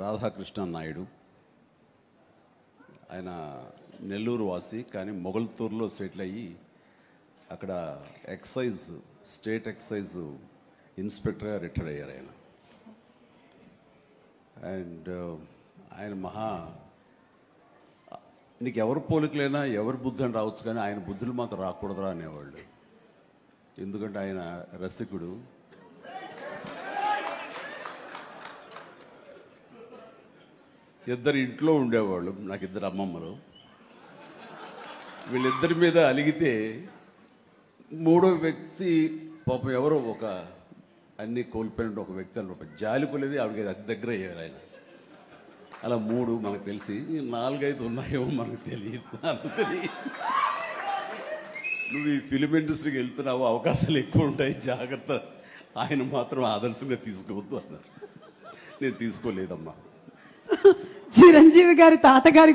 రాధాకృష్ణ నాయుడు. ఆయన నెల్లూరు వాసి, కానీ మొగల్తూరులో సెటిల్ అయ్యి అక్కడ స్టేట్ ఎక్సైజ్ ఇన్స్పెక్టర్గా రిటైర్ అయ్యారు ఆయన. అండ్ ఆయన నీకు ఎవరు పోలికలైనా ఎవరి బుద్ధి అని రావచ్చు, కానీ ఆయన బుద్ధులు మాత్రం రాకూడదురా అనేవాళ్ళు. ఎందుకంటే ఆయన రసికుడు. ఇద్దరు ఇంట్లో ఉండేవాళ్ళు, నాకు ఇద్దరు అమ్మమ్మలు. వీళ్ళిద్దరి మీద అలిగితే మూడో వ్యక్తి పాపం ఎవరో అన్ని కోల్పోయిన ఒక వ్యక్తి అని జాలి కొలేది ఆవిడకి అతి దగ్గర అయ్యారు ఆయన. అలా 3 మనకు తెలిసి 4-5 ఉన్నాయేమో మనకు తెలియదు. అందుకని నువ్వు ఈ ఫిలిం ఇండస్ట్రీకి వెళ్తున్నావు, అవకాశాలు ఎక్కువ ఉంటాయి, జాగ్రత్త. ఆయన మాత్రం ఆదర్శంగా తీసుకోవద్దు అన్నారు. నేను తీసుకోలేదమ్మా. చిరంజీవి గారి తాతగారి